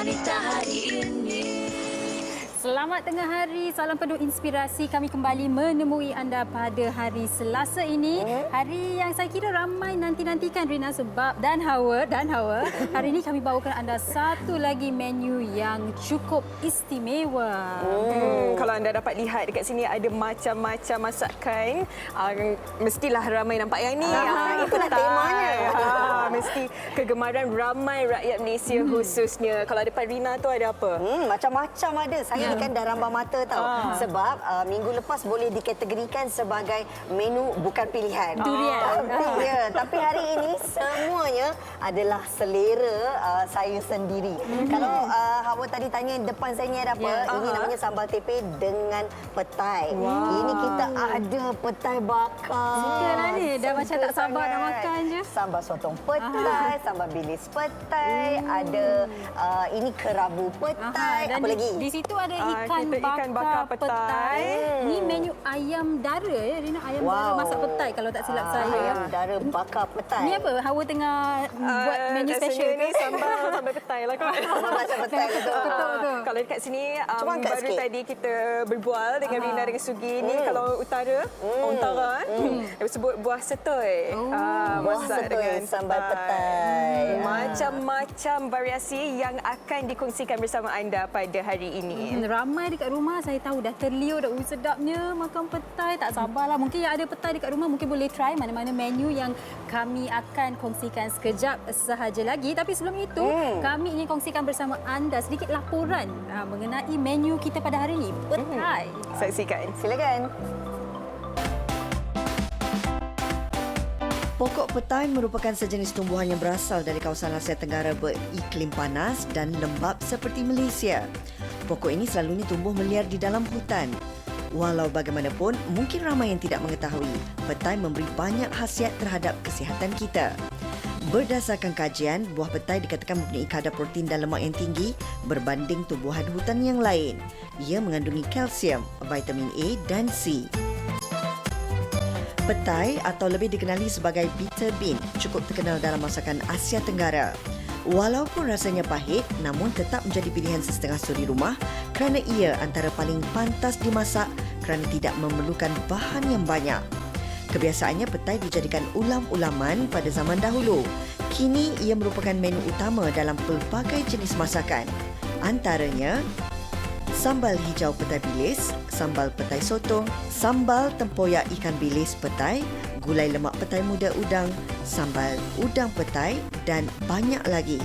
wanita hari ini. Selamat tengah hari, salam penuh inspirasi. Kami kembali menemui anda pada hari Selasa ini. Hari yang saya kira ramai nanti-nantikan, Rina, sebab dan Hawa. Hari ini kami bawakan anda satu lagi menu yang cukup istimewa. Kalau anda dapat lihat dekat sini ada macam-macam masakan. Mestilah ramai nampak yang ni. Itulah temanya. Mesti kegemaran ramai rakyat Malaysia khususnya. Kalau depan Rina tu ada apa? Macam-macam ada. Saya ni kan dah rambah mata tahu. Sebab minggu lepas boleh dikategorikan sebagai menu bukan pilihan. Durian. Tapi hari ini semuanya adalah selera saya sendiri. Kalau Hawa tadi tanya depan saya ni ada apa? Ini namanya sambal tepe dengan petai. Ini kita ada petai bakar. Suka lah ni, dah macam tak sabar nak makan je. Sambal sotong petai, sambal bilis petai, ada ini kerabu petai. Dan Apa lagi? Di situ ada ikan kita bakar petai. Ni menu ayam dara ya, Rina. Ayam dara masak petai kalau tak silap saya. Ayam dara bakar petai. Ni apa? Hawa tengah buat menu special ni ke? sambal petai lah kot. Macam petai betul. Betul. Kalau dekat sini Cuba angkat baru sikit. tadi kita berbual dengan Rina dengan Sugi ni. Kalau utara, dia sebut buah setoi. Buah Masak setoi, sambal petai. Macam-macam variasi yang akan dikongsikan bersama anda pada hari ini. Ramai dekat rumah saya tahu dah terliur dah sedapnya makan petai, tak sabarlah. Mungkin yang ada petai dekat rumah mungkin boleh try mana-mana menu yang kami akan kongsikan sekejap sahaja lagi. Tapi sebelum itu kami ingin kongsikan bersama anda sedikit laporan mengenai menu kita pada hari ini, petai. Saksikan. Silakan. Pokok petai merupakan sejenis tumbuhan yang berasal dari kawasan Asia Tenggara beriklim panas dan lembap seperti Malaysia. Pokok ini selalunya tumbuh meliar di dalam hutan. Walau bagaimanapun, mungkin ramai yang tidak mengetahui, petai memberi banyak khasiat terhadap kesihatan kita. Berdasarkan kajian, buah petai dikatakan mempunyai kadar protein dan lemak yang tinggi berbanding tumbuhan hutan yang lain. Ia mengandungi kalsium, vitamin A dan C. Petai atau lebih dikenali sebagai bitter bean cukup terkenal dalam masakan Asia Tenggara. Walaupun rasanya pahit, namun tetap menjadi pilihan sesetengah suri rumah kerana ia antara paling pantas dimasak kerana tidak memerlukan bahan yang banyak. Kebiasaannya petai dijadikan ulam-ulaman pada zaman dahulu. Kini ia merupakan menu utama dalam pelbagai jenis masakan. Antaranya sambal hijau petai bilis, sambal petai sotong, sambal tempoyak ikan bilis petai, gulai lemak petai muda udang, sambal udang petai dan banyak lagi.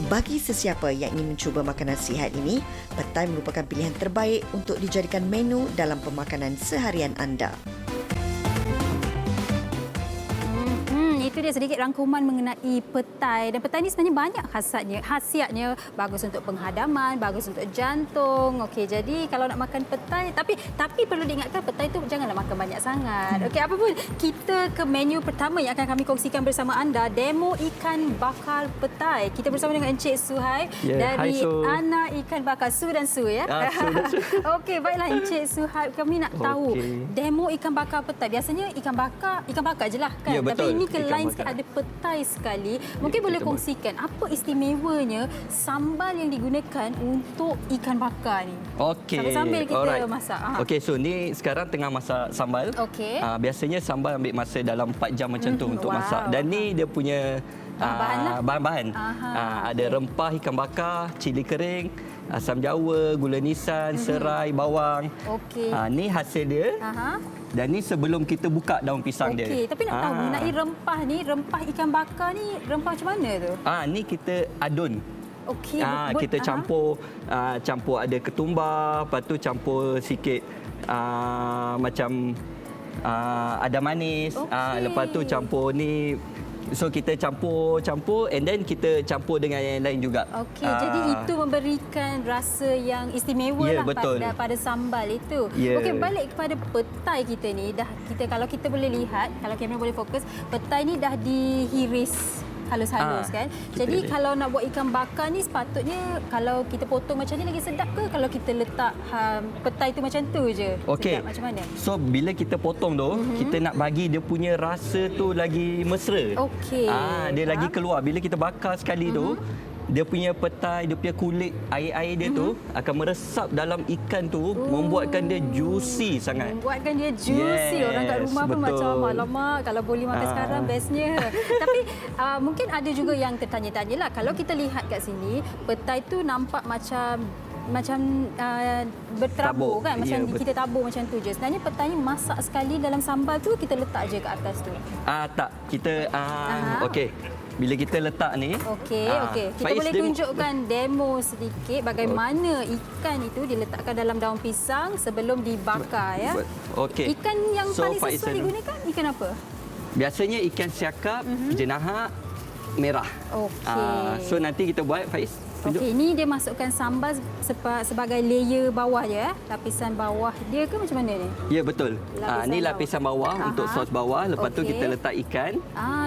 Bagi sesiapa yang ingin mencuba makanan sihat ini, petai merupakan pilihan terbaik untuk dijadikan menu dalam pemakanan seharian anda. Itu dia sedikit rangkuman mengenai petai. Dan petai ni sebenarnya banyak khasiatnya. Bagus untuk penghadaman, bagus untuk jantung. Okey, jadi kalau nak makan petai, tapi perlu diingatkan petai tu janganlah makan banyak sangat. Okey, apa pun kita ke menu pertama yang akan kami kongsikan bersama anda, demo ikan bakar petai. Kita bersama dengan Encik Suhaib dari Anak Ikan Bakar Su dan Su ya. Okey, baiklah Encik Suhaib, kami nak tahu demo ikan bakar petai. Biasanya ikan bakar je lah kan. Ya, betul. Tapi ini lain bakar. ada petai sekali. Mungkin boleh kongsikan apa istimewanya sambal yang digunakan untuk ikan bakar ni? Okey. Sambil kita masak. Okey, so ni sekarang tengah masak sambal. Okey. Biasanya sambal ambil masa dalam 4 jam macam tu untuk masak. Dan ni dia punya bahan-bahan. Ada rempah ikan bakar, cili kering, asam jawa, gula nisan, serai, bawang. Okey. Ni hasil dia. Dan ni sebelum kita buka daun pisang dia. Okey, tapi nak tahu mengenai rempah ikan bakar ni, rempah macam mana tu? Ni kita adun. Okey. Kita campur ada ketumbar, lepas tu campur sikit macam ada manis. Lepas tu campur ni. So kita campur and then kita campur dengan yang lain juga. Okey, jadi itu memberikan rasa yang istimewa lah pada sambal itu. Okey, balik kepada petai kita ni, kalau kita boleh lihat, kalau kamera boleh fokus, petai ni dah dihiris halus-halus kan. Jadi Betul. kalau nak buat ikan bakar ni sepatutnya kalau kita potong macam ni lagi sedap ke kalau kita letak petai tu macam tu je? Okey. Sedap macam mana? So bila kita potong tu, kita nak bagi dia punya rasa tu lagi mesra. Okey. Dia lagi keluar. Bila kita bakar sekali tu, dia punya petai, dia punya kulit, air-air dia tu akan meresap dalam ikan tu, membuatkan dia juicy sangat. Membuatkan dia juicy. Yes, Orang kat rumah pun betul. macam alamak kalau boleh makan sekarang bestnya. Tapi mungkin ada juga yang tertanya-tanya lah. Kalau kita lihat kat sini, petai tu nampak macam berterabur Tabur. kan, macam Ya, kita tabur macam tu je. Sebenarnya petai ni masak sekali dalam sambal tu, kita letak je kat atas tu. Tak, kita okey. Bila kita letak ni, Okey. Kita Faiz boleh dia- tunjukkan demo sedikit bagaimana ikan itu diletakkan dalam daun pisang sebelum dibakar ya. Okey. Ikan yang So, paling Faiz sesuai Zainul. digunakan ikan apa? Biasanya ikan siakap, jenahak, merah. Okey. So nanti kita buat, Faiz. Tunjuk. Okey, ini dia masukkan sambal sebagai layer bawah je lapisan bawah dia ke macam mana ni? Ya, betul. Lapisan Ni bawah. lapisan bawah untuk sos bawah. Lepas tu Okey. kita letak ikan.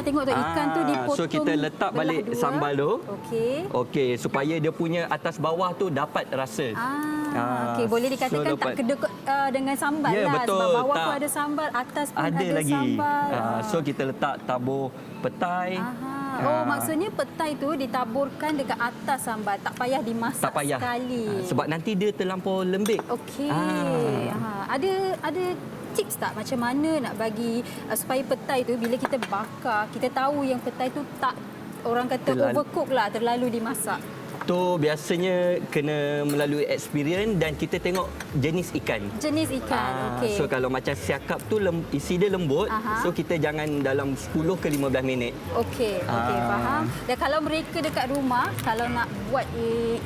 Tengok tu ikan tu dipotong. So kita letak belah balik dua. sambal tu. Okey. Okey, supaya dia punya atas bawah tu dapat rasa. Okey, boleh dikatakan tak lepas- kedekut dengan sambal Ya, lah. betul, Sebab bawah tak. pun ada sambal, atas pun Ada ada lagi. sambal. So kita letak tabur petai. Maksudnya petai tu ditaburkan dekat atas sambal. Tak payah dimasak Tak payah. sekali. Sebab nanti dia terlampau lembik. Okey. Ada tips tak macam mana nak bagi supaya petai tu bila kita bakar, kita tahu yang petai tu tak orang kata overcook lah, terlalu dimasak. Tu biasanya kena melalui experience dan kita tengok jenis ikan. Jenis ikan, okey. So kalau macam siakap tu isi dia lembut, so kita jangan dalam 10 ke 15 minit. Okey, faham. Dan kalau mereka dekat rumah, kalau nak buat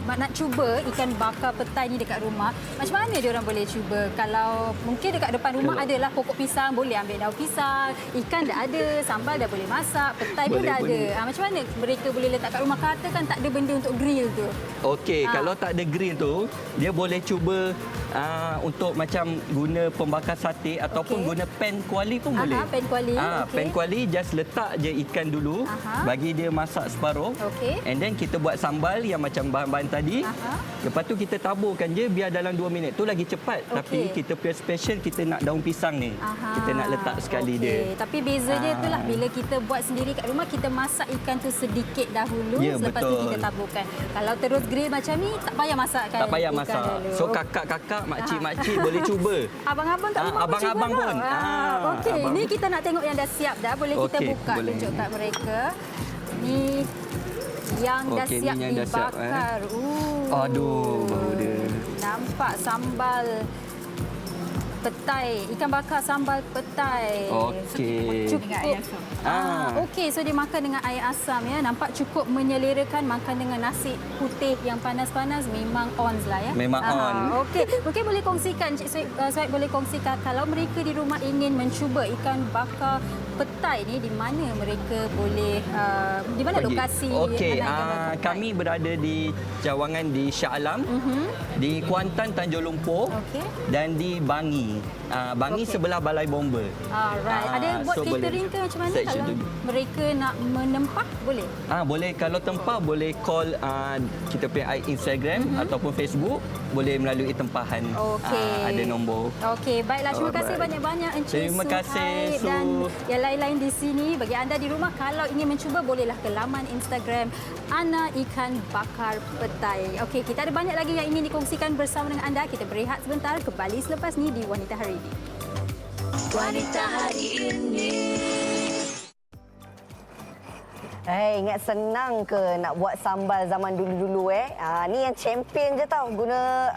nak cuba ikan bakar petai ni dekat rumah, macam mana dia orang boleh cuba? Kalau mungkin dekat depan rumah adalah pokok pisang, boleh ambil daun pisang, ikan dah ada, sambal dah boleh masak, petai pun dah ada. Macam mana mereka boleh letak kat rumah? Katakan tak ada benda untuk grill tu. Okey, kalau tak ada grill tu, dia boleh cuba untuk macam guna pembakar sate ataupun guna pan kuali pun boleh. Pan kuali. Okey. Pan kuali just letak je ikan dulu, bagi dia masak separuh. Okey. And then kita buat sambal yang macam bahan-bahan tadi. Lepas tu kita taburkan je biar dalam 2 minit. Tu lagi cepat. Tapi kita punya special kita nak daun pisang ni. Kita nak letak sekali dia. Tapi beza dia itulah bila kita buat sendiri kat rumah, kita masak ikan tu sedikit dahulu, Ya, lepas tu betul. kita taburkan. Kalau terus grill macam ni, tak payah masakkan. Tak payah ikan masak. dulu. So kakak-kakak, makcik-makcik boleh cuba. Abang-abang kat rumah abang-abang pun pun. cuba tau. Okey, abang. ni kita nak tengok yang dah siap dah. Boleh kita Okey, buka boleh. tunjuk kat mereka. Ni yang dah Okey, ni siap yang dah siap, dibakar. Aduh, bau dia. Nampak sambal petai, ikan bakar sambal petai. Okey. Cukup. Okey, so dia makan dengan air asam ya. Nampak cukup menyelerakan, makan dengan nasi putih yang panas-panas memang ons lah ya. Memang on. Okey, mungkin boleh kongsikan Cik Suhaib boleh kongsikan kalau mereka di rumah ingin mencuba ikan bakar petai ni, di mana mereka boleh di mana lokasi Okey, mana ikan bakar petai? kami berada di Cawangan di Shah Alam, di Kuantan Tanjung Lumpur Okey. dan di Bangi. Bangi sebelah Balai Bomba. Alright. Ada buat so catering boleh. ke macam mana Section kalau tu. mereka nak menempah boleh? Boleh, kalau tempah boleh call kita punya Instagram ataupun Facebook, boleh melalui tempahan. Okey. Ada nombor. Okey, baiklah. Terima kasih Alright. banyak-banyak Encik Terima kasih, Suhaib Su. dan yang lain-lain di sini. Bagi anda di rumah, kalau ingin mencuba, bolehlah ke laman Instagram Ana Ikan Bakar Petai. Okey, kita ada banyak lagi yang ingin dikongsikan bersama dengan anda. Kita berehat sebentar, kembali selepas ni di Wanita Hari ini. Wanita hari ini. Ingat senang ke nak buat sambal zaman dulu-dulu ni yang champion je tau guna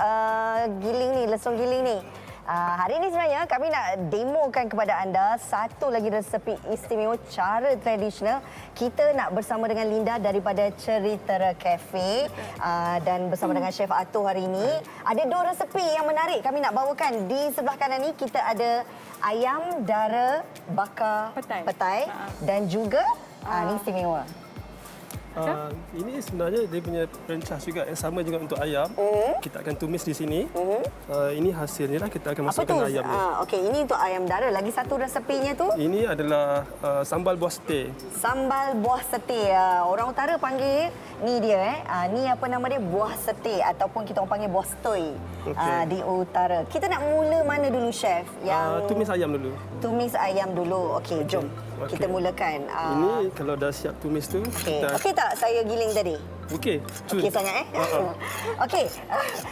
giling ni, lesung giling ni. Hari ini sebenarnya kami nak demokan kepada anda satu lagi resepi istimewa cara tradisional. Kita nak bersama dengan Linda daripada Ceritera Cafe dan bersama dengan Chef Atul hari ini. Ada dua resepi yang menarik kami nak bawakan. Di sebelah kanan ni kita ada ayam dara bakar Petai. petai dan juga ni istimewa. Ini sebenarnya dia punya franchise juga yang sama juga untuk ayam. Kita akan tumis di sini. Ini hasilnya lah, kita akan Apa tu? masukkan ayam ni. Okey, ini untuk ayam dara. Lagi satu resepinya tu Ini adalah sambal buah setir. sambal buah setir. Orang utara panggil ni dia ni apa nama dia, buah setir ataupun kita orang panggil buah stoi. Okey. Di utara. Kita nak mula mana dulu, chef? Yang Tumis ayam dulu. tumis ayam dulu. Okey, jom. Okey. Kita mulakan. Ini kalau dah siap tumis tu, Okey. kita Okey tak saya giling tadi? okey. Okey sangat Okey.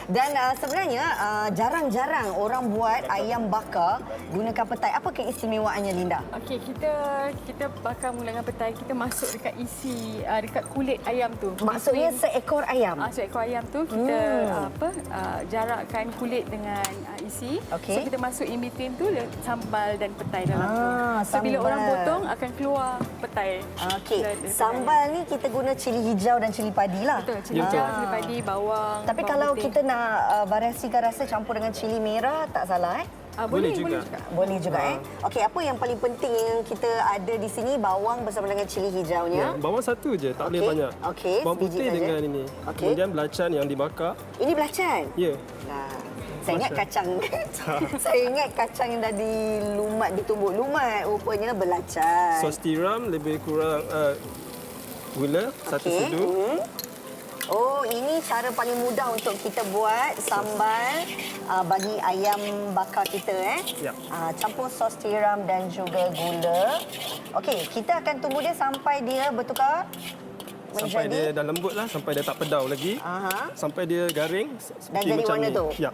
Dan sebenarnya jarang-jarang orang buat ayam bakar gunakan petai. Apa keistimewaannya, Linda? Okey, kita bakar mula dengan petai, kita masuk dekat isi dekat kulit ayam tu. Maksudnya seekor ayam. Seekor ayam tu kita jarakkan kulit dengan isi. Okey. So kita masuk in between tu sambal dan petai dalam tu. So bila sambal. orang potong akan keluar petai. Okey. Daripada Sambal ni kita guna cili hijau dan cili padi lah. Betul, cili hijau, cili padi, bawang. Tapi bawang kalau putih. kita nak variasikan rasa campur dengan cili merah tak salah boleh juga. Boleh juga Okey, apa yang paling penting yang kita ada di sini, bawang bersama dengan cili hijaunya. bawang satu je, tak boleh Okey. banyak. Okey, Bawang sebiji putih saja. dengan ini. Okey. Kemudian belacan yang dibakar. Ini belacan. Ya. Nah, saya ingat kacang. Saya ingat kacang yang dah dilumat, ditumbuk. Lumat rupanya belacan. Sos tiram lebih kurang gula satu Okey. sudu. Oh, ini cara paling mudah untuk kita buat sambal bagi ayam bakar kita Ya. campur sos tiram dan juga gula. Okey, kita akan tunggu dia sampai dia bertukar Sampai dia dah lembut lah, sampai dia tak pedau lagi. Aha. Sampai dia garing Dan seperti jadi macam warna ni. tu. Ya.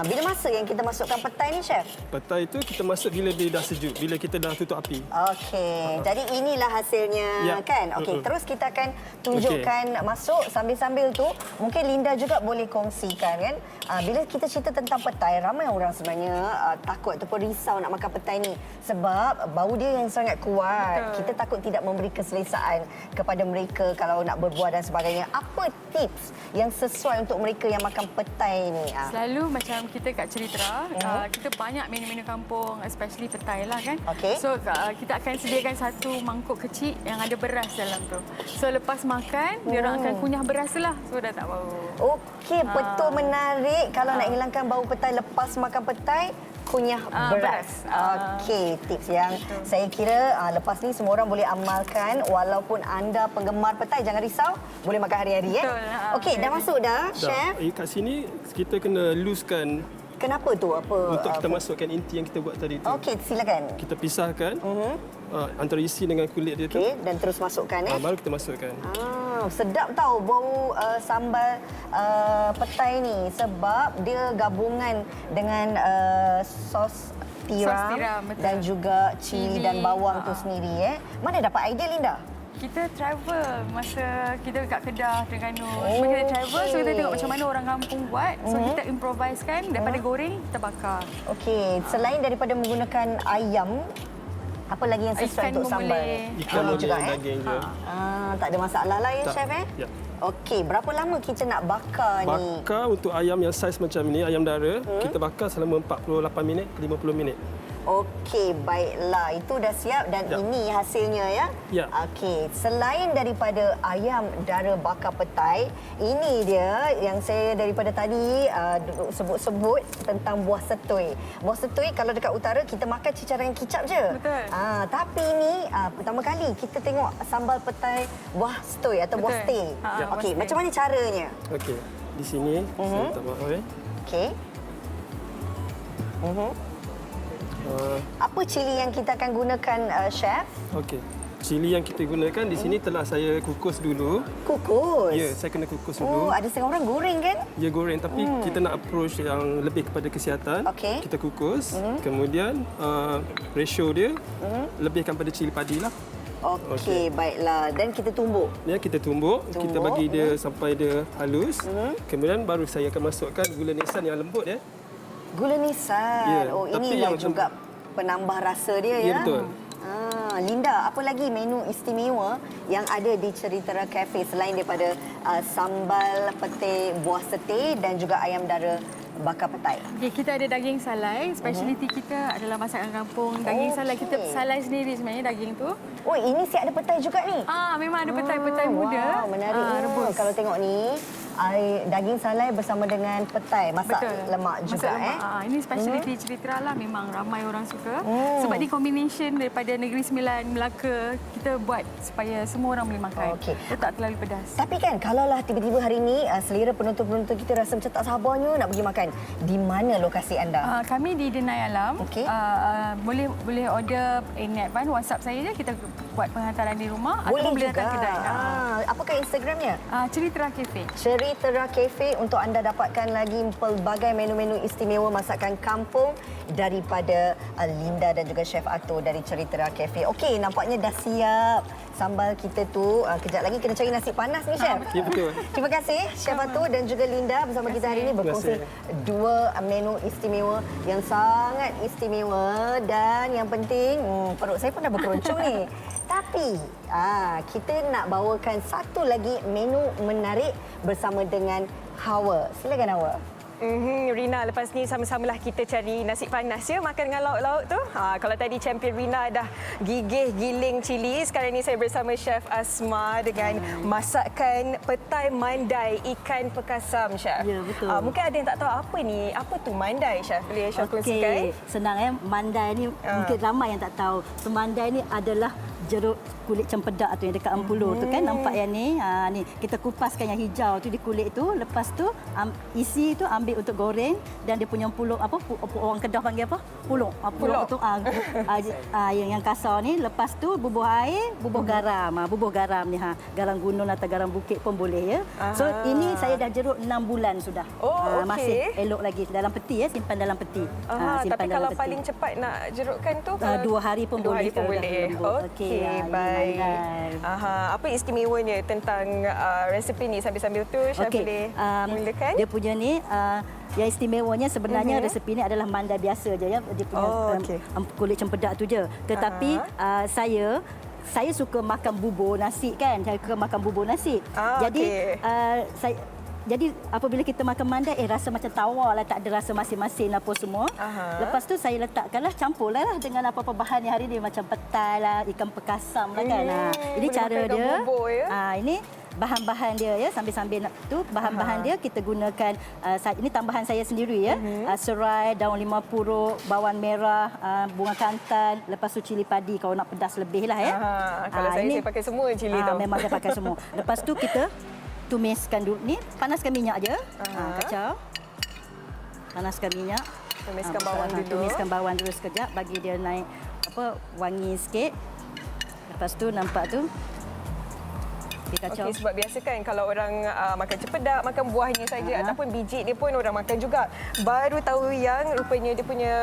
Bila masa yang kita masukkan petai ni, chef? Petai itu kita masuk bila dia dah sejuk, bila kita dah tutup api. Okey, jadi inilah hasilnya Ya. kan? Okey, terus kita akan tunjukkan masuk sambil-sambil tu. Mungkin Linda juga boleh kongsikan kan. Bila kita cerita tentang petai, ramai orang sebenarnya takut ataupun risau nak makan petai ni. Sebab bau dia yang sangat kuat. Betul. Kita takut tidak memberi keselesaan kepada mereka kalau nak berbuah dan sebagainya. Apa tips yang sesuai untuk mereka yang makan petai ni? Selalu macam kita kat Cerita, kita banyak menu-menu kampung, especially petai lah kan. Okey. So kita akan sediakan satu mangkuk kecil yang ada beras dalam tu. So lepas makan, dia orang akan kunyah beras lah. So dah tak bau. Okey, betul menarik. Kalau nak hilangkan bau petai lepas makan petai, kunyah beras. Okey, tips yang saya kira lepas ni semua orang boleh amalkan. Walaupun anda penggemar petai, jangan risau. Boleh makan hari-hari. Betul. Okey, dah masuk dah, chef. Kat sini kita kena looskan Kenapa tu? Apa? untuk kita masukkan inti yang kita buat tadi tu. Okey, silakan. Kita pisahkan antara isi dengan kulit dia tu. Okey, dan terus masukkan Baru kita masukkan. Sedap tahu bau sambal petai ni sebab dia gabungan dengan sos tiram, betul. dan juga cili dan bawang tu sendiri. Mana dapat idea, Linda? Kita travel masa kita dekat Kedah, Terengganu. Semua kita travel, so kita tengok macam mana orang kampung buat. So kita improvisekan daripada goreng, kita bakar. Okey, selain daripada menggunakan ayam, apa lagi yang sesuai Ikan untuk pun sambal? boleh. Ikan Boleh juga, daging juga. Tak ada masalah lah ya, Tak. chef Ya. Okey, berapa lama kita nak bakar ni? Bakar untuk ayam yang saiz macam ni, ayam dara, kita bakar selama 48 minit ke 50 minit. Okey, baiklah. Itu dah siap dan Ya. ini hasilnya ya. Ya. Okey, selain daripada ayam dara bakar petai, ini dia yang saya daripada tadi sebut-sebut tentang buah setui. Buah setui kalau dekat utara kita makan cicaran kicap je. Betul. Tapi ini pertama kali kita tengok sambal petai buah setui atau buah Betul. stay. Ya. Okey, buah macam mana caranya? Okey, di sini saya minta maaf. Okey. Apa cili yang kita akan gunakan, chef? Okey. Cili yang kita gunakan di sini telah saya kukus dulu. Kukus. Ya, saya kena kukus Oh, dulu. ada setengah orang goreng kan? Ya, goreng, tapi kita nak approach yang lebih kepada kesihatan. Okey. Kita kukus. Kemudian ratio dia lebihkan pada cili padi lah. Okey, baiklah. Dan kita tumbuk. Ya, kita tumbuk. Kita bagi dia sampai dia halus. Kemudian baru saya akan masukkan gula nisan yang lembut ya. Gula nisan. Ya, Oh, tapi inilah yang juga penambah rasa dia Ya, ya. betul. Linda, apa lagi menu istimewa yang ada di Cerita Cafe selain daripada sambal pete buah setir dan juga ayam dara bakar petai? Okay, kita ada daging salai. Speciality kita adalah masakan kampung. Daging salai kita salai sendiri sebenarnya daging tu. Oh, ini siap ada petai juga ni? Memang ada petai-petai muda. Wow, menarik. Rebus. Kalau tengok ni, daging salai bersama dengan petai, masak lemak juga. Masak lemak. Ini speciality cerita lah, memang ramai orang suka. Sebab ni combination daripada Negeri Sembilan, Melaka, kita buat supaya semua orang boleh makan. Okey. Dia tak terlalu pedas. Tapi kan, kalaulah tiba-tiba hari ini selera penonton-penonton kita rasa macam tak sabarnya nak pergi makan, di mana lokasi anda? Kami di Denai Alam. Okey. Boleh order in advance, WhatsApp saya je, kita buat penghantaran di rumah. Boleh ataupun boleh juga. datang kedai. Apakah Instagramnya? Cerita Cafe. Ceritera Cafe untuk anda dapatkan lagi pelbagai menu-menu istimewa masakan kampung daripada Linda dan juga Chef Ato dari Ceritera Cafe. Okey, nampaknya dah siap sambal kita tu. Kejap lagi kena cari nasi panas ni, Chef. Ya, betul. Terima kasih Chef Ato dan juga Linda bersama kita hari ini berkongsi dua menu istimewa yang sangat istimewa dan yang penting perut saya pun dah berkeroncong ni. Tapi kita nak bawakan satu lagi menu menarik bersama dengan Hawa. Silakan Hawa. Rina, lepas ni sama-samalah kita cari nasi panas ya, makan dengan lauk-lauk tu. Kalau tadi champion Rina dah gigih giling cili, sekarang ni saya bersama Chef Asma dengan masakan petai mandai ikan pekasam, Chef. Ya, betul. Mungkin ada yang tak tahu apa ni, apa tu mandai, Chef? Boleh Chef kongsikan? Senang mandai ni mungkin ramai yang tak tahu. Mandai ni adalah jeruk kulit cempedak tu yang dekat Ampulu tu kan, nampak yang ni. Ni kita kupaskan yang hijau tu di kulit tu, lepas tu isi tu ambil untuk goreng dan dia punya pulung apa orang Kedah panggil apa? Pulung. Pulung tu yang kasar ni, lepas tu bubuh air, bubuh garam. Bubuh garam ni garam gunung atau garam bukit pun boleh ya. So ini saya dah jeruk 6 bulan sudah. Okay. Masih elok lagi dalam peti ya, simpan dalam peti. Tapi kalau paling cepat nak jerukkan tu 2 hari pun boleh. Okey, baik. Apa istimewanya tentang resepi ni sambil-sambil tu Chef boleh mulakan? Dia punya ni yang istimewanya sebenarnya resepi ni adalah mandai biasa je ya. Dia punya kulit cempedak tu je. Tetapi saya suka makan bubur nasi kan. Saya suka makan bubur nasi. Jadi apabila kita makan mandai, rasa macam tawar lah, tak ada rasa masin-masin apa semua. Lepas tu saya letakkanlah, campurlah dengan apa-apa bahan yang hari ni, macam petai lah, ikan pekasam lah kan. Ini cara dia. Bubur, ya? Ini bahan-bahan dia ya, sambil-sambil tu bahan-bahan dia kita gunakan. Ini tambahan saya sendiri ya. Serai, daun lima puruk, bawang merah, bunga kantan, lepas tu cili padi kalau nak pedas lebih lah ya. Kalau saya pakai semua cili tu. Memang saya pakai semua. Lepas tu kita tumiskan dulu ni, panaskan minyak aja. Kacau. Panaskan minyak. Tumiskan bawang dulu. Tumiskan bawang dulu sekejap bagi dia naik wangi sikit. Lepas tu nampak tu Okey, sebab biasa kan kalau orang makan cempedak, makan buahnya saja ataupun biji dia pun orang makan juga. Baru tahu yang rupanya dia punya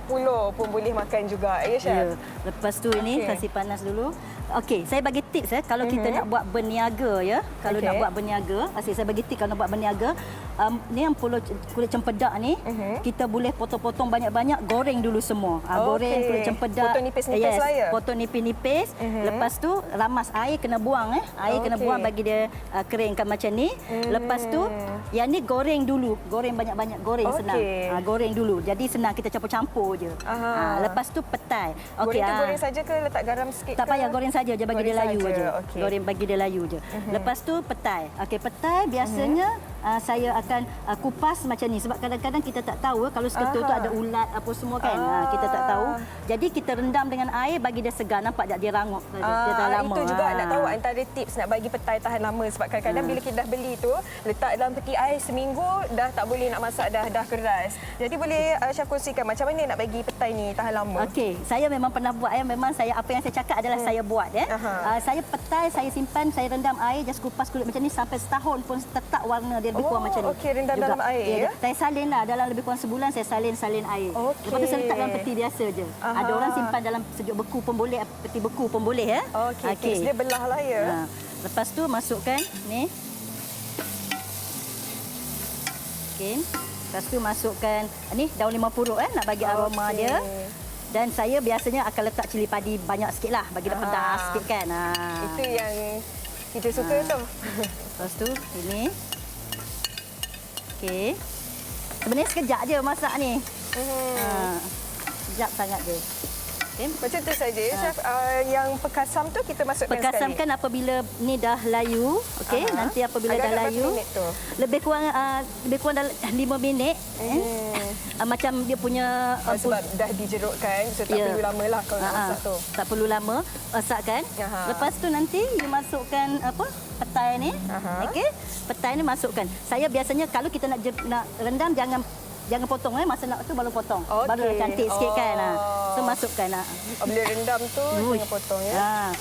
pulur pun boleh makan juga. Ya, Chef? Lepas tu ini kasih panas dulu. Okey, saya bagi tips kalau kita nak buat berniaga ya. Kalau nak buat berniaga, saya bagi tips kalau nak buat berniaga, ni yang kulit cempedak ni, kita boleh potong-potong banyak-banyak, goreng dulu semua. Goreng kulit cempedak. Potong nipis-nipis lah ya? Potong nipis-nipis. Lepas tu ramas air, kena buang air kena buang bagi dia keringkan macam ni. Lepas tu yang ni goreng dulu. Goreng banyak-banyak, goreng senang. Goreng dulu. Jadi senang, kita campur-campur je. Lepas tu petai. Goreng tu goreng saja ke letak garam sikit? Tak payah, goreng saja je, bagi dia layu aja. Goreng bagi dia layu je. Lepas tu petai. Okey, petai biasanya saya akan kupas macam ni sebab kadang-kadang kita tak tahu kalau seketul tu ada ulat apa semua kan. Kita tak tahu. Jadi kita rendam dengan air bagi dia segar. Nampak tak dia rangup? Dia tahan lama. Itu juga nak tahu antara tips nak bagi petai tahan lama sebab kadang-kadang bila kita dah beli tu letak dalam peti air seminggu dah tak boleh nak masak, dah keras. Jadi boleh Chef kongsikan macam mana nak bagi petai ni tahan lama? Okey, saya memang pernah buat memang apa yang saya cakap adalah saya buat saya petai, saya simpan, saya rendam air, just kupas kulit macam ni sampai setahun pun tetap warna dia lebih kurang macam ni. Okey, rendam dalam air. Saya salin lah dalam lebih kurang sebulan, saya salin air. Lepas tu saya letak dalam peti biasa je. Ada orang simpan dalam sejuk beku pun boleh, peti beku pun boleh ya. Okey, dia belah lah ya. Lepas tu masukkan ni. Okey. Lepas tu masukkan ni daun lima puruk nak bagi aroma dia. Dan saya biasanya akan letak cili padi banyak sikit lah, bagi dia pedas sikit kan. Itu yang kita suka tu. Lepas tu ini. Okey. Sebenarnya sekejap je masak ni. Sekejap sangat je. Okay. Macam tu saja, Chef. Yang pekasam tu kita masukkan Pekasam sekali. kan apabila ni dah layu, okey. Nanti apabila Agak dah berapa layu, minit tu? lebih kurang dalam 5 minit. Macam dia punya Sebab dah dijerukkan, so tak perlu lama lah kalau nak masak tu. Tak perlu lama masakkan. Lepas tu nanti you masukkan petai ni. Okey. Petai ni masukkan. Saya biasanya kalau kita nak rendam jangan potong masa nak tu baru potong. Baru dah cantik sikit kan. So masukkan. Bila rendam tu jangan potong ya.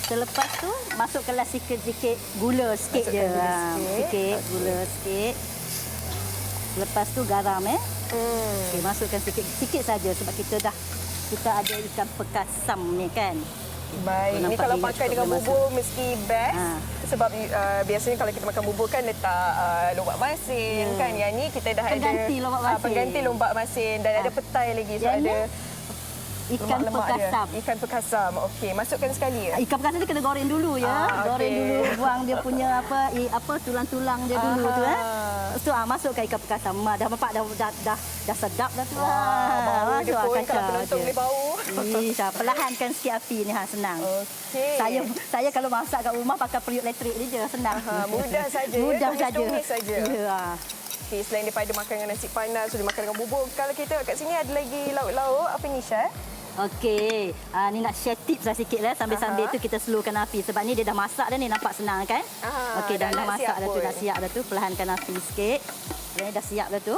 Selepas tu masukkanlah sikit-sikit gula sikit je. Sikit gula sikit. Lepas tu garam Okey, masukkan sikit saja sebab kita ada ikan pekasam ni kan. Baik, ni kalau pakai dengan bubur mesti best. Sebab biasanya kalau kita makan bubur kan letak lombak masin kan. Yang ni kita dah pengganti ada lombak masin. pengganti lombak masin dan ada petai lagi. So ada ikan pekasam. Ikan pekasam. Okey, masukkan sekali ya. Ikan pekasam ni kena goreng dulu ya. Goreng dulu, buang dia punya tulang-tulang dia dulu tu Lepas tu masukkan ikan pekasam. Dah nampak dah sedap dah tu. Bau dia pun kalau penonton boleh bau. Perlahankan sikit api ni senang. Okey. Saya kalau masak kat rumah pakai periuk elektrik ni je senang. Mudah saja. Mudah saja. Tumis saja. Ya. Okey, selain daripada makan dengan nasi panas, sudah makan dengan bubur. Kalau kita kat sini ada lagi lauk-lauk. Apa ni, Chef? Okey, ni nak share tips lah sikit lah. Sambil-sambil tu kita slowkan api. Sebab ni dia dah masak dah ni, nampak senang kan? Okey, dah masak dah tu, dah siap dah tu. Perlahankan api sikit. Dah siap dah tu.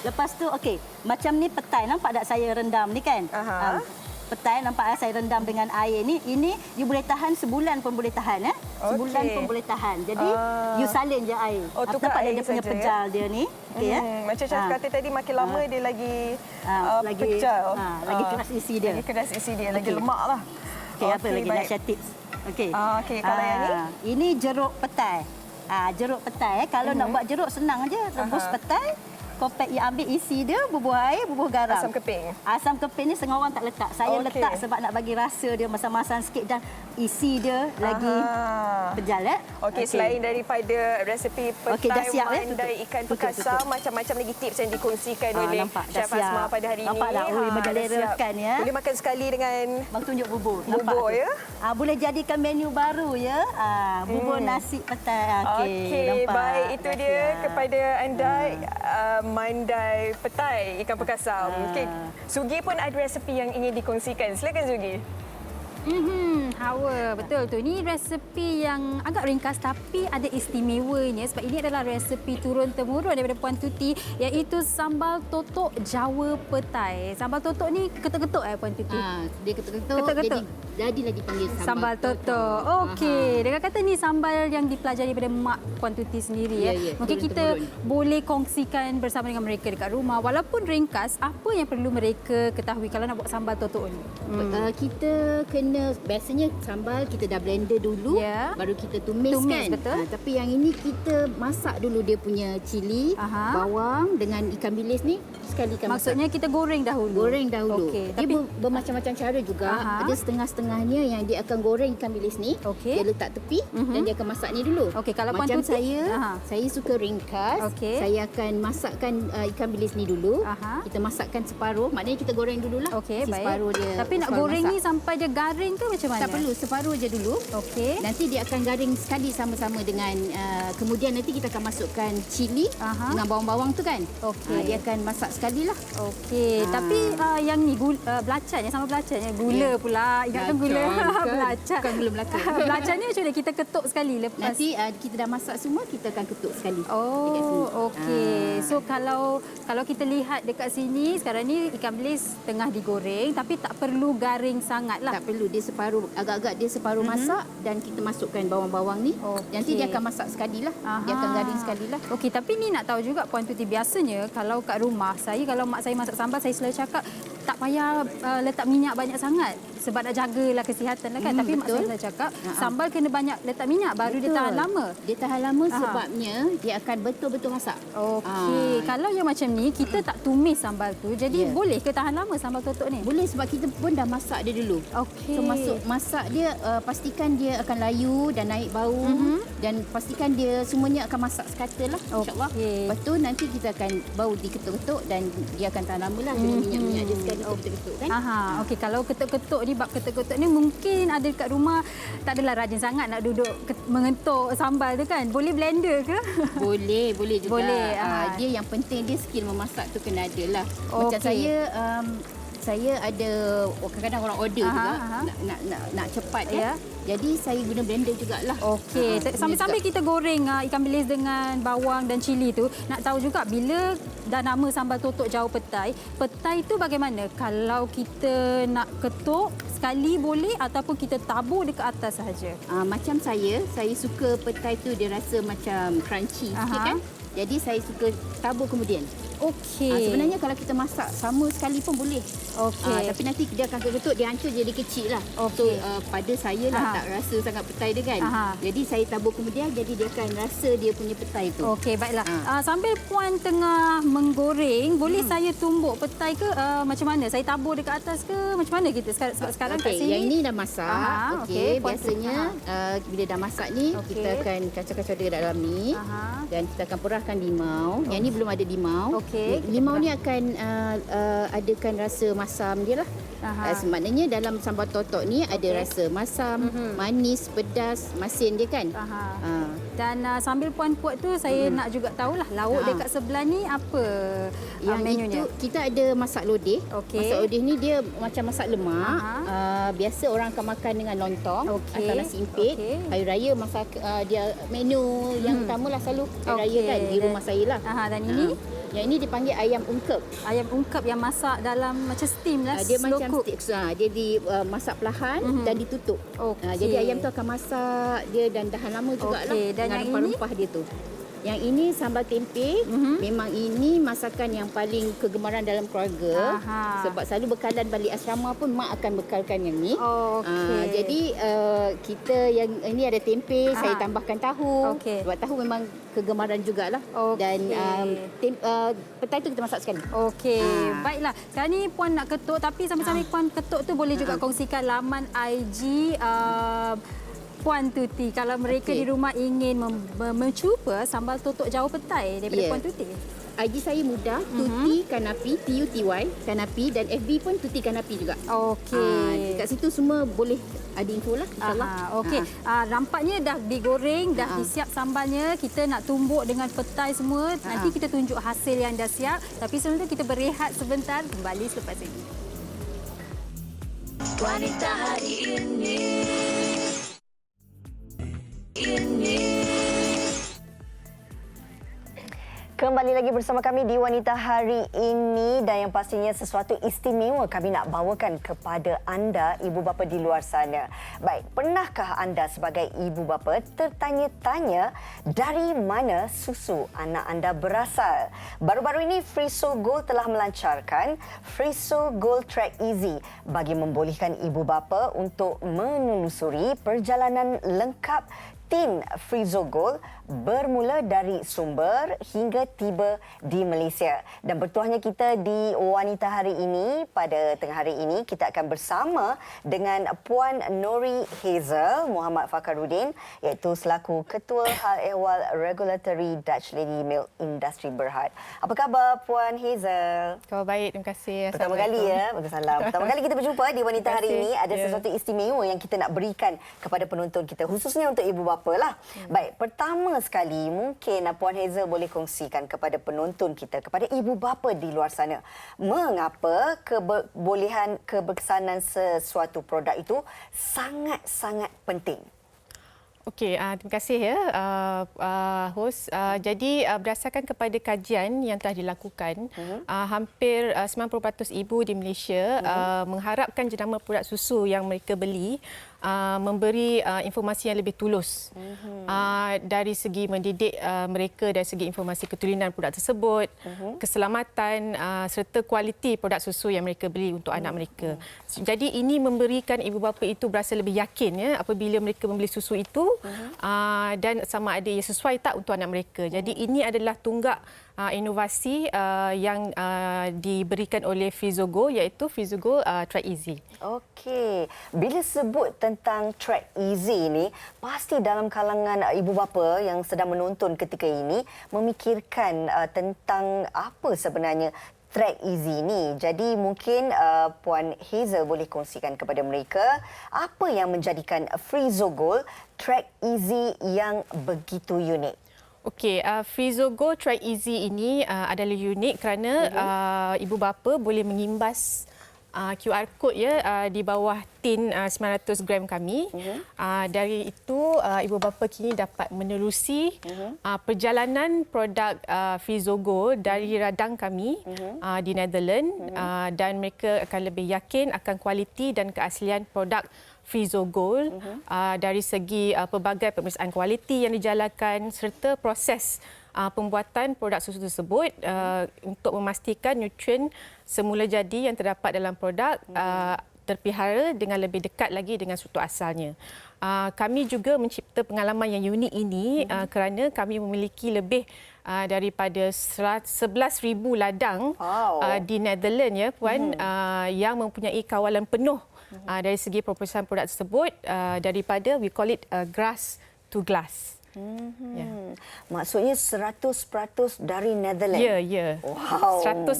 Lepas tu, okey, macam ni petai. Nampak tak saya rendam ni kan? Petai nampak saya rendam dengan air ni. Ini you boleh tahan sebulan pun boleh tahan Sebulan pun boleh tahan. Jadi you salin je air. Nampak dia punya pejal dia ni. Okay, Macam Chef kata tadi makin lama dia lagi lagi pejal. Lagi keras isi dia. Lagi keras isi dia, lagi lemak lah. Okey, apa lagi nak share tips? Okey. Okey, kalau yang ni? Ini jeruk petai. Jeruk petai. Kalau nak buat jeruk senang je. Rebus petai. Kopek you ambil isi dia, bubuh air, bubuh garam. Asam keping. Asam keping ni setengah orang tak letak. Saya letak sebab nak bagi rasa dia masam-masam sikit dan isi dia lagi pejal Okey, selain daripada resepi petai mandai ikan pekasam, macam-macam lagi tips yang dikongsikan oleh Chef Asma pada hari ini. Nampak tak? Menjelerakan ya. Boleh makan sekali dengan bang tunjuk bubur. Bubur ya. Boleh jadikan menu baru ya. Bubur nasi petai. Okey, baik itu dia kepada anda mandai petai ikan pekasam. Okey, Sugi pun ada resepi yang ingin dikongsikan. Silakan Sugi. Hawa, betul tu. Ini resepi yang agak ringkas tapi ada istimewanya sebab ini adalah resepi turun-temurun daripada Puan Tuti iaitu sambal totok Jawa petai. Sambal totok ni ketuk-ketuk Puan Tuti? Dia ketuk-ketuk. Jadilah dipanggil sambal totok. Okey, dengan kata ni sambal yang dipelajari daripada mak Puan Tuti sendiri Mungkin kita boleh kongsikan bersama dengan mereka dekat rumah. Walaupun ringkas, apa yang perlu mereka ketahui kalau nak buat sambal totok ni? Kita kena biasanya sambal kita dah blender dulu, baru kita tumis kan. Betul. Tapi yang ini kita masak dulu dia punya cili, bawang dengan ikan bilis ni sekalikan. Maksudnya kita goreng dahulu. Goreng dahulu. Okey, dia bermacam-macam cara juga. Ada setengah-setengahnya yang dia akan goreng ikan bilis ni. Dia letak tepi dan dia akan masak ni dulu. Okey, kalau macam Puan Tuti, saya suka ringkas. Saya akan masakkan ikan bilis ni dulu. Kita masakkan separuh. Maknanya kita goreng dululah. Okey, baik. Separuh dia. Tapi nak goreng ni sampai dia garing ke macam mana? Tak perlu, separuh je dulu. Okey. Nanti dia akan garing sekali sama-sama dengan kemudian nanti kita akan masukkan cili dengan bawang-bawang tu kan. Okey. Dia akan masak sekali lah. Okey. Tapi yang ni belacannya sama belacannya gula pula. Ingatkan gula belacan. Bukan gula Melaka. Belacan ni macam mana kita ketuk sekali lepas. Nanti kita dah masak semua kita akan ketuk sekali. Okey. So kalau kita lihat dekat sini sekarang ni ikan bilis tengah digoreng tapi tak perlu garing sangat lah. Tak perlu, dia separuh agak-agak dia separuh masak dan kita masukkan bawang-bawang ni. Nanti dia akan masak sekali lah. Dia akan garing sekali lah. Okey, tapi ni nak tahu juga Puan Tuti, biasanya kalau kat rumah saya, kalau mak saya masak sambal, saya selalu cakap tak payah letak minyak banyak sangat. sebab nak jagalah kesihatan lah kan. Tapi mak saya dah cakap sambal kena banyak letak minyak baru dia tahan lama. Dia tahan lama sebabnya dia akan betul-betul masak. Okey. Kalau yang macam ni kita tak tumis sambal tu, jadi boleh ke tahan lama sambal totok ni? Boleh sebab kita pun dah masak dia dulu. Okey. So masak dia pastikan dia akan layu dan naik bau dan pastikan dia semuanya akan masak sekata lah insya-Allah. Lepas tu nanti kita akan bau diketuk-ketuk dan dia akan tahan lama lah dengan minyak-minyak dia sekali ketuk-ketuk kan. Okey, kalau ketuk-ketuk ni, bab ketuk-ketuk ni mungkin ada dekat rumah tak adalah rajin sangat nak duduk mengetuk sambal tu kan. Boleh blender ke? Boleh juga. Boleh. Dia yang penting dia skill memasak tu kena ada lah. Macam saya ada kadang-kadang orang order juga nak cepat kan. Jadi saya guna blender jugalah. Okey, sambil-sambil kita goreng ikan bilis dengan bawang dan cili tu, nak tahu juga bila dah nama sambal totok jauh petai, petai tu bagaimana? Kalau kita nak ketuk sekali boleh ataupun kita tabur dekat atas sahaja? Macam saya suka petai tu dia rasa macam crunchy sikit kan. Jadi saya suka tabur kemudian. Okey. Sebenarnya kalau kita masak sama sekali pun boleh. Okey. Tapi nanti dia akan ketuk, dia hancur jadi kecil lah. Okey. So pada saya lah tak rasa sangat petai dia kan. Jadi saya tabur kemudian jadi dia akan rasa dia punya petai tu. Okey, baiklah. Sambil puan tengah menggoreng, boleh saya tumbuk petai ke macam mana? Saya tabur dekat atas ke macam mana kita sebab sekarang kat sini? Yang ini dah masak. Okey, biasanya bila dah masak ni kita akan kacau-kacau dia dalam ni dan kita akan perahkan limau. Yang ni belum ada limau. Limau ni akan adakan rasa masam dia lah. Maknanya dalam sambal totok ni ada rasa masam, manis, pedas, masin dia kan. Dan sambil puan buat tu saya nak juga tahulah lauk dekat sebelah ni apa yang menunya. Itu kita ada masak lodeh. Masak lodeh ni dia macam masak lemak. Biasa orang akan makan dengan lontong atau nasi impit. Hari raya masak dia menu yang utamalah selalu hari raya kan di rumah saya lah. Dan ini yang ini dipanggil ayam ungkep. Ayam ungkep yang masak dalam macam steam lah. Dia macam steam. Dia dimasak perlahan dan ditutup. Jadi ayam tu akan masak dia dan tahan lama jugalah dengan rempah-rempah dia tu. Yang ini sambal tempe. Memang ini masakan yang paling kegemaran dalam keluarga. Sebab selalu bekalan balik asrama pun mak akan bekalkan yang ni. Jadi kita yang ini ada tempe, saya tambahkan tahu. Sebab tahu memang kegemaran jugalah. Dan petai tu kita masak sekali. Baiklah. Sekarang ni puan nak ketuk tapi sambil-sambil puan ketuk tu boleh juga kongsikan laman IG Puan Tuti kalau mereka di rumah ingin mencuba sambal totok jauh petai daripada Puan Tuti. IG saya mudah, Tuti Kanapi, T-U-T-Y, Kanapi dan FB pun Tuti Kanapi juga. Kat situ semua boleh ada info lah insyaAllah. Nampaknya dah digoreng, dah disiap sambalnya. Kita nak tumbuk dengan petai semua. Nanti kita tunjuk hasil yang dah siap. Tapi sebelum tu kita berehat sebentar, kembali selepas ini. Wanita hari ini. Kembali lagi bersama kami di Wanita Hari Ini dan yang pastinya sesuatu istimewa kami nak bawakan kepada anda ibu bapa di luar sana. Baik, pernahkah anda sebagai ibu bapa tertanya-tanya dari mana susu anak anda berasal? Baru-baru ini Friso Gold telah melancarkan Friso Gold Track Easy bagi membolehkan ibu bapa untuk menelusuri perjalanan lengkap tin Friso Gold bermula dari sumber hingga tiba di Malaysia. Dan bertuahnya kita di Wanita Hari Ini, pada tengah hari ini kita akan bersama dengan Puan Nori Hazel Muhammad Fakhruddin iaitu selaku Ketua Hal Ehwal Regulatory Dutch Lady Milk Industry Berhad. Apa khabar Puan Hazel? Khabar baik, terima kasih. Pertama kali Waalaikumsalam. Pertama kali kita berjumpa di Wanita Hari Ini, ada sesuatu istimewa yang kita nak berikan kepada penonton kita, khususnya untuk ibu bapa lah. Baik, pertama sekali mungkin Puan Hazel boleh kongsikan kepada penonton kita, kepada ibu bapa di luar sana, mengapa kebolehan keberkesanan sesuatu produk itu sangat-sangat penting. Okey, terima kasih ya host. Jadi berdasarkan kepada kajian yang telah dilakukan, hampir 90% ibu di Malaysia mengharapkan jenama produk susu yang mereka beli memberi informasi yang lebih tulus dari segi mendidik mereka dari segi informasi keturunan produk tersebut, keselamatan serta kualiti produk susu yang mereka beli untuk anak mereka. Jadi ini memberikan ibu bapa itu berasa lebih yakin ya apabila mereka membeli susu itu dan sama ada ia sesuai tak untuk anak mereka. Jadi ini adalah tunggak inovasi yang diberikan oleh Frizogo iaitu Frizogo Track Easy. Okey, bila sebut tentang Track Easy ni, pasti dalam kalangan ibu bapa yang sedang menonton ketika ini memikirkan tentang apa sebenarnya Track Easy ni. Jadi mungkin Puan Hazel boleh kongsikan kepada mereka apa yang menjadikan Frizogo Track Easy yang begitu unik. Okey, Frizogo Track Easy ini adalah unik kerana ibu bapa boleh mengimbas QR code ya di bawah tin 900 gram kami. Dari itu ibu bapa kini dapat menerusi perjalanan produk Frizogo dari radang kami di Netherlands dan mereka akan lebih yakin akan kualiti dan keaslian produk Frizogo dari segi pelbagai pemeriksaan kualiti yang dijalankan serta proses pembuatan produk susu tersebut untuk memastikan nutrien semula jadi yang terdapat dalam produk terpelihara dengan lebih dekat lagi dengan struktur asalnya. Kami juga mencipta pengalaman yang unik ini kerana kami memiliki lebih daripada 11,000 ladang di Netherlands ya Puan yang mempunyai kawalan penuh dari segi proporsi produk tersebut daripada we call it grass to glass. Maksudnya 100% dari Netherlands. Ya. Wow. 100%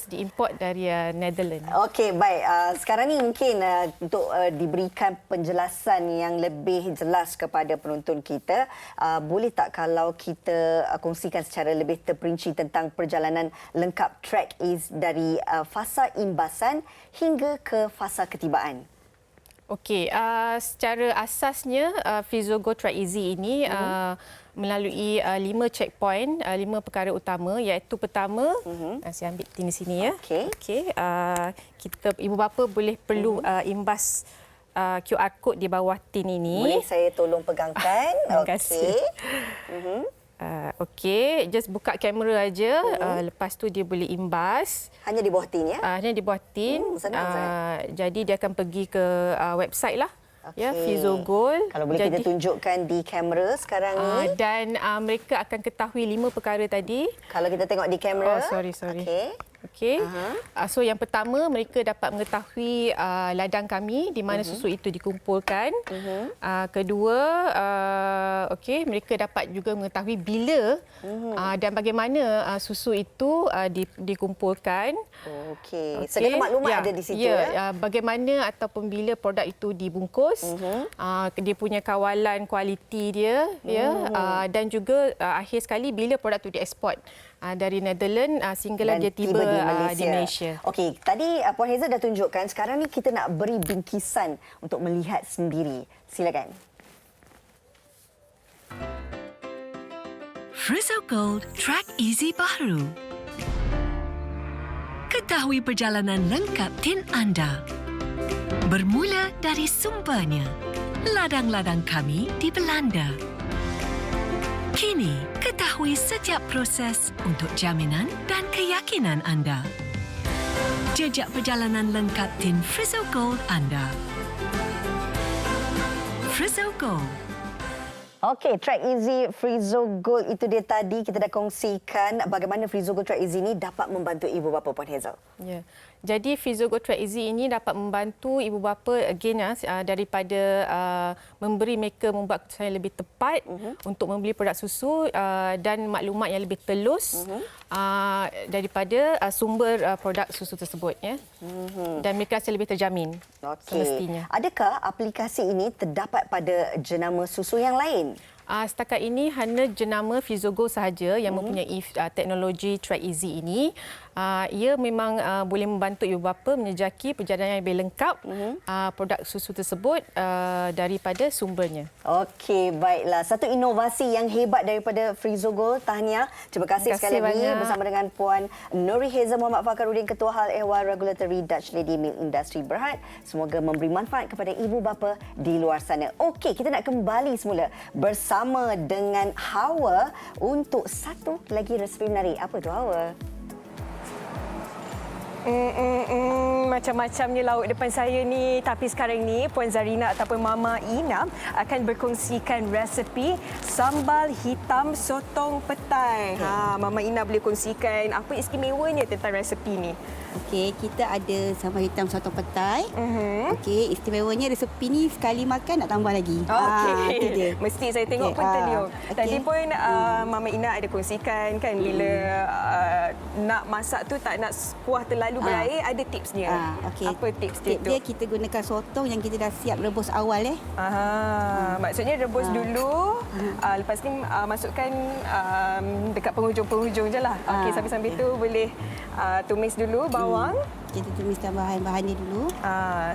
diimport dari Netherlands. Okey, baik. Sekarang ni mungkin untuk diberikan penjelasan yang lebih jelas kepada penonton kita, boleh tak kalau kita kongsikan secara lebih terperinci tentang perjalanan lengkap Track Easy dari fasa imbasan hingga ke fasa ketibaan? Okey, secara asasnya Frizogo Track Easy ini melalui 5 checkpoint, 5 perkara utama iaitu pertama, saya ambil tin di sini ya. Okey, kita ibu bapa boleh perlu imbas QR code di bawah tin ini. Boleh saya tolong pegangkan? Terima kasih. Okey, just buka kamera aja. Lepas tu dia boleh imbas. Hanya di bawah tin ya? Hanya di bawah tin. Jadi dia akan pergi ke website lah. Ya, Frizogo. Kalau boleh kita tunjukkan di kamera sekarang ni. Dan mereka akan ketahui 5 perkara tadi. Kalau kita tengok di kamera. Oh, sorry. Okey. So yang pertama mereka dapat mengetahui ladang kami di mana susu itu dikumpulkan. Kedua, mereka dapat juga mengetahui bila dan bagaimana susu itu dikumpulkan. Okey. Segala maklumat ada di situ ya. Bagaimana ataupun bila produk itu dibungkus, dia punya kawalan kualiti dia dan juga akhir sekali bila produk itu dieksport dari Netherlands sehinggalah dia tiba di Malaysia. Okey, tadi Puan Hazel dah tunjukkan. Sekarang ni kita nak beri bingkisan untuk melihat sendiri. Silakan. Frizogo Track Easy baru. Ketahui perjalanan lengkap tin anda. Bermula dari sumbernya, ladang-ladang kami di Belanda. Kini, ketahui setiap proses untuk jaminan dan keyakinan anda. Jejak perjalanan lengkap tin Frizogo anda. Frizogo. Okey, Track Easy Frizogo itu dia tadi kita dah kongsikan bagaimana Frizogo Track Easy ini dapat membantu ibu bapa, Puan Hazel. Ya. Jadi Frizogo Track Easy ini dapat membantu ibu bapa daripada memberi mereka membuat keputusan yang lebih tepat untuk membeli produk susu dan maklumat yang lebih telus daripada sumber produk susu tersebut ya. Dan mereka rasa lebih terjamin semestinya. Adakah aplikasi ini terdapat pada jenama susu yang lain? Setakat ini hanya jenama Fizogo sahaja yang mempunyai teknologi Track Easy ini. Ia memang boleh membantu ibu bapa menjejaki perjalanan yang lebih lengkap produk susu tersebut daripada sumbernya. Okey, baiklah. Satu inovasi yang hebat daripada Frizogo. Tahniah. Terima kasih sekali lagi bersama dengan Puan Nuri Heza Muhammad Fakhruddin, Ketua Hal Ehwal Regulatory Dutch Lady Milk Industry berhad. Semoga memberi manfaat kepada ibu bapa di luar sana. Okey, kita nak kembali semula bersama dengan Hawa untuk satu lagi resepi menarik. Apa tu, Hawa? Macam-macamnya lauk depan saya ni. Tapi sekarang ni Puan Zarina ataupun Mama Ina akan berkongsikan resepi sambal hitam sotong petai. Mama Ina boleh kongsikan apa istimewanya tentang resepi ni? Okey, kita ada sambal hitam sotong petai. Okey, istimewanya resepi ni sekali makan nak tambah lagi. Okey. Mesti saya tengok pun terliur. Tadi pun Mama Ina ada kongsikan kan bila nak masak tu tak nak kuah terlalu berair, ada tipsnya. Apa tips dia tu? Dia kita gunakan sotong yang kita dah siap rebus awal Maksudnya rebus dulu, lepas ni masukkan dekat penghujung-penghujung je lah. Okey, sambil-sambil tu boleh tumis dulu bawang. Kita tumiskan bahan-bahannya dulu.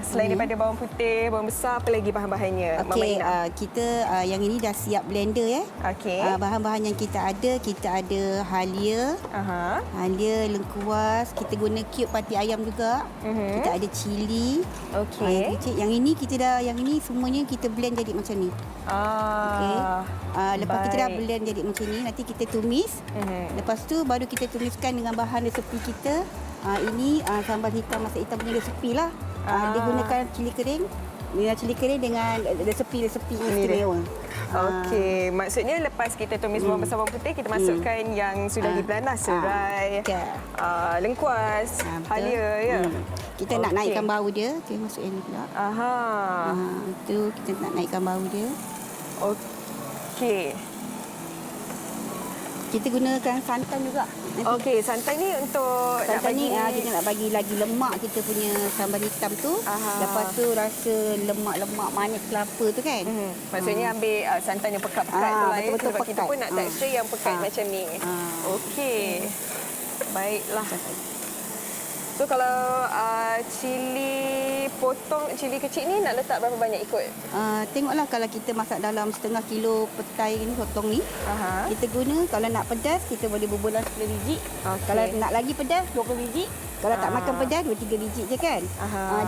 Selain daripada bawang putih, bawang besar, apa lagi bahan-bahannya? Okey, kita yang ini dah siap blender ya. Okey. Bahan-bahan yang kita ada halia, lengkuas, kita guna cube pati ayam juga. Kita ada cili. Okey. Yang ini semuanya kita blend jadi macam ni. Okey. Lepas kita dah blend jadi macam ni, nanti kita tumis. Lepas tu baru kita tumiskan dengan bahan resepi kita. Ini sambal hitam masak hitam punya resepi lah. Dia gunakan cili kering. Cili kering dengan resepi istimewa. Okey, maksudnya lepas kita tumis bawang besar bawang putih, kita masukkan yang sudah dibelanas, serai, lengkuas, halia ya. Kita nak naikkan bau dia, kita masuk yang ni pula. Itu kita nak naikkan bau dia. Okey. Kita gunakan santan juga. Okey, santan ni untuk santan ni kita nak bagi lagi lemak kita punya sambal hitam tu. Lepas tu rasa lemak-lemak manis kelapa tu kan. Maksudnya ambil santan yang pekat-pekat tu lah. Betul-betul sebab pekat. kita pun nak tekstur yang pekat macam ni. Okey. Baiklah. So kalau cili potong, cili kecil ni nak letak berapa banyak ikut? Tengoklah kalau kita masak dalam setengah kilo petai ni, sotong ni. Kita guna, kalau nak pedas kita boleh berbulan 10 biji. Kalau nak lagi pedas 20 biji. Kalau tak makan pedas 2-3 biji je kan.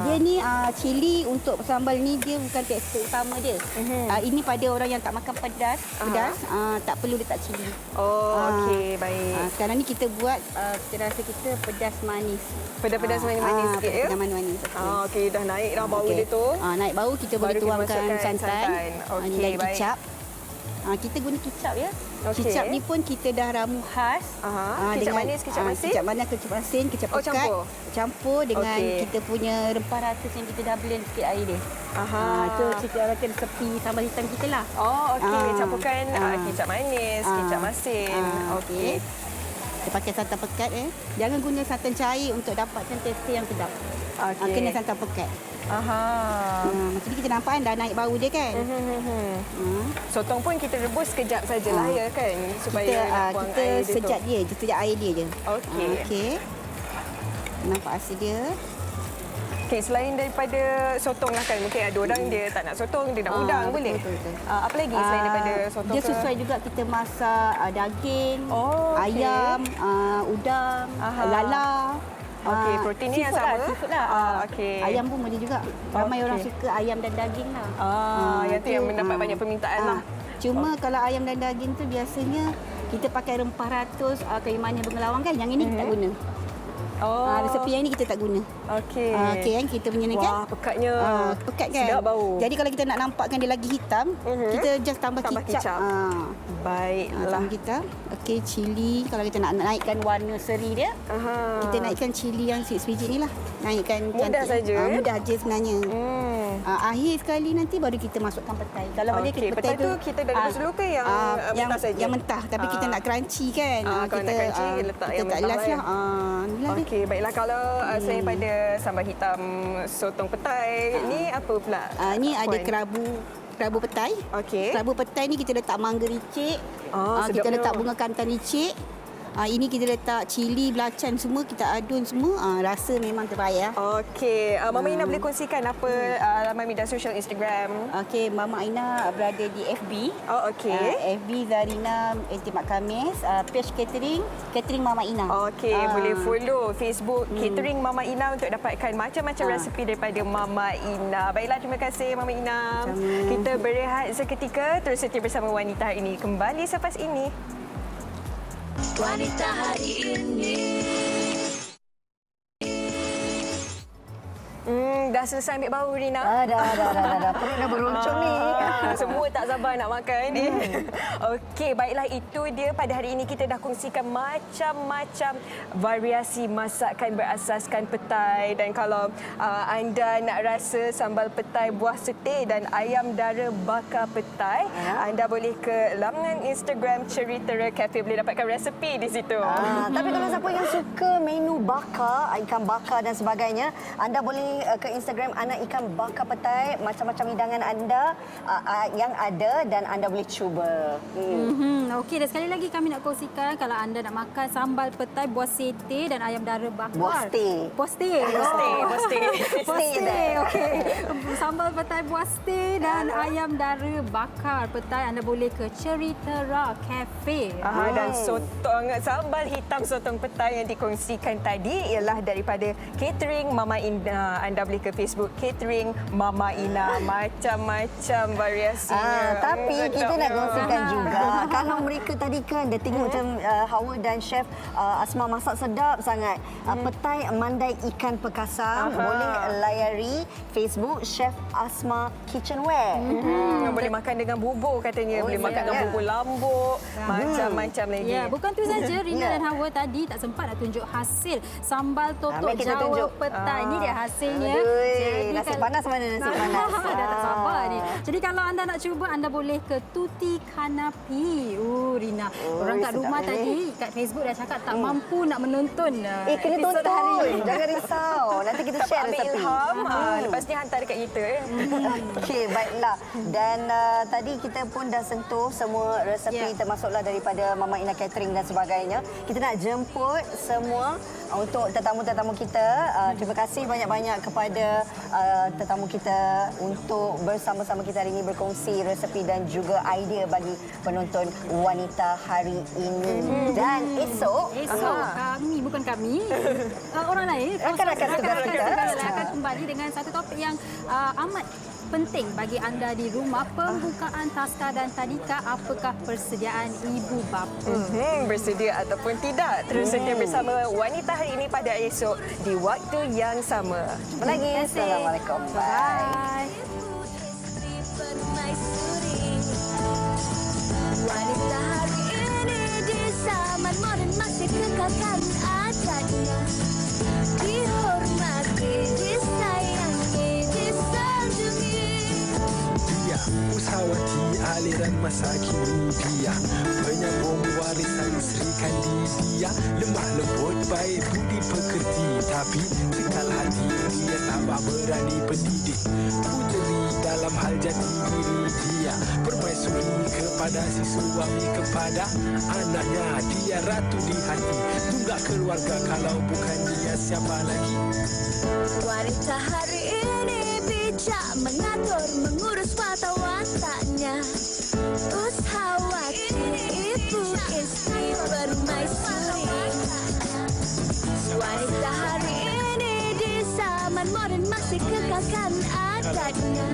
Dia ni cili untuk sambal ni dia bukan tekstur utama dia. Ini pada orang yang tak makan pedas, tak perlu letak cili. Okey, baik. Sekarang ni kita buat kita rasa kita pedas manis. Pedas manis-manis sikit ya. Pedas manis. Okey, dah naik dah bau dia tu. Naik bau kita boleh tuangkan santan. Okey, dan baik. kicap. Kita guna kicap ya. Kicap ni pun kita dah ramu khas. Kicap manis, kicap masin? Kicap manis, kicap masin, kicap pekat. Campur dengan kita punya rempah ratus yang kita dah blend sikit air dia. Itu kita rasa resepi sambal hitam kita lah. Okey, campurkan kicap manis, kicap masin. Okey. Kita pakai santan pekat Jangan guna santan cair untuk dapatkan tekstur yang sedap. Kena santan pekat. Macam ni kita nampak dah naik bau dia kan. Sotong pun kita rebus sekejap sajalah ya kan, supaya nak buang kita air dia sejak tu. dia, sejak air dia je. Okey. Nampak hasil dia. Okey, selain daripada sotong lah kan, mungkin ada orang dia tak nak sotong, dia nak udang boleh. Betul. Apa lagi selain daripada sotong? Dia sesuai juga kita masak daging, ayam, udang, lala. Okey, protein ni yang sama. Seafood lah. Okey. Ayam pun boleh juga. Ramai orang suka ayam dan daging lah. Yang tu yang mendapat banyak permintaan lah. Cuma kalau ayam dan daging tu biasanya kita pakai rempah ratus, kayu manis bengelawang kan. Yang ini kita tak guna. Resepi yang ini kita tak guna. Okey. Okey kan kita punya ni kan. Wah, pekatnya. Pekat kan. Sedap bau. Jadi kalau kita nak nampakkan dia lagi hitam, kita just tambah kicap. Baiklah. Kita. Okey, cili. Kalau kita nak naikkan warna seri dia, kita naikkan cili yang 6 biji ni lah. Naikkan mudah cantik. saja. Mudah je sebenarnya. Akhir sekali nanti baru kita masukkan petai. Kalau boleh petai tu kita dah rebus dulu ke yang mentah saja? Yang mentah. Tapi kita nak crunchy kan. Kalau nak crunchy, letak yang mentah lah. Okey, baiklah. Kalau selain pada sambal hitam sotong petai, ni apa pula? Ni ada kerabu kerabu petai. Okey. Kerabu petai ni kita letak mangga ricik. Kita sedapnya. letak bunga kantan ricik. Ini kita letak cili, belacan semua, kita adun semua. Rasa memang terbayar. Okey, Mama Ina boleh kongsikan apa laman media sosial Instagram? Okey, Mama Ina berada di FB. Oh, okey. FB Zarina Intimat Khamis, page catering Mama Ina. Okey, boleh follow Facebook Catering Mama Ina untuk dapatkan macam-macam resepi daripada Mama Ina. Baiklah, terima kasih Mama Ina. Kita berehat seketika, terus setia bersama Wanita Hari Ini kembali selepas ini. Wanita Hari Ini. Dah selesai ambil bau, Rina? Dah. Perut dah beruncung ni. Semua tak sabar nak makan ni. Okey, baiklah, itu dia pada hari ini kita dah kongsikan macam-macam variasi masakan berasaskan petai. Dan kalau anda nak rasa sambal petai buah setir dan ayam dara bakar petai, anda boleh ke laman Instagram Ceritera Cafe, boleh dapatkan resepi di situ. Tapi kalau siapa yang suka menu bakar, ikan bakar dan sebagainya, anda boleh ke Instagram Anak Ikan Bakar Petai, macam-macam hidangan anda yang ada dan anda boleh cuba. Okey, dan sekali lagi kami nak kongsikan kalau anda nak makan sambal petai buah setir dan ayam dara bakar. Buah setir. Buah setir. Buah setir. Okey. Sambal petai buah setir dan ayam dara bakar petai, anda boleh ke Ceritera Cafe. Dan sambal hitam sotong petai yang dikongsikan tadi ialah daripada Catering Mama Ina. Anda boleh ke Facebook Catering Mama Ina, macam-macam variasinya. Tapi kita nak kongsikan juga, kalau mereka tadi kan dia tengok macam Hawa dan Chef Asma masak sedap sangat. Petai mandai ikan perkasa, boleh layari Facebook Chef Asma Kitchenware. Boleh makan dengan bubur katanya, boleh makan dengan bubur lambuk, macam-macam lagi. Ya, bukan tu saja, Rina dan Hawa tadi tak sempat nak tunjuk hasil sambal totok Jawa petai. Ini dia hasilnya. Jadi nasi panas mana nasi panas? Dah tak sabar ni. Jadi kalau anda nak cuba, anda boleh ke Tuti Kanapi. Rina, orang kat rumah tadi kat Facebook dah cakap tak mampu nak menonton kena episod tonton. hari ini. Jangan risau. Nanti kita share ambil resepi. ilham, lepas ni hantar dekat kita. Okey, baiklah. Dan tadi kita pun dah sentuh semua resepi termasuklah daripada Mama Ina Catering dan sebagainya. Kita nak jemput semua untuk tetamu-tetamu kita. Terima kasih banyak-banyak kepada tetamu kita untuk bersama-sama kita hari ini berkongsi resepi dan juga idea bagi penonton Wanita Hari Ini. Dan esok kami, bukan kami, orang lain akan tugas kita akan kembali dengan satu topik yang amat penting bagi anda di rumah, pembukaan taska dan tadika. Apakah persediaan ibu bapa? Bersedia ataupun tidak? Terus setia bersama Wanita Hari Ini pada esok di waktu yang sama. Jumpa lagi. Assalamualaikum. Bye. Wanita hari ini di zaman moden masih kekalkan adatnya. Dihormati, disayangi, disanjungi. Dia usahawati aliran masa kini, dia penyambung warisan Sri Kandidia. Lemah lembut, baik budi pekerti, tapi kekal hati dia tambah berani pendidik. Pujeri dalam hal jati diri dia, permaisuri kepada si suami, kepada anaknya. Dia ratu di hati, tunggak keluarga, kalau bukan dia siapa lagi? Wanita hari ini bijak mengatur, mengurus mata-watanya. Usahawati, ibu istri, permaisuri. Wanita hari ini di zaman moden masih kekalkan adatnya.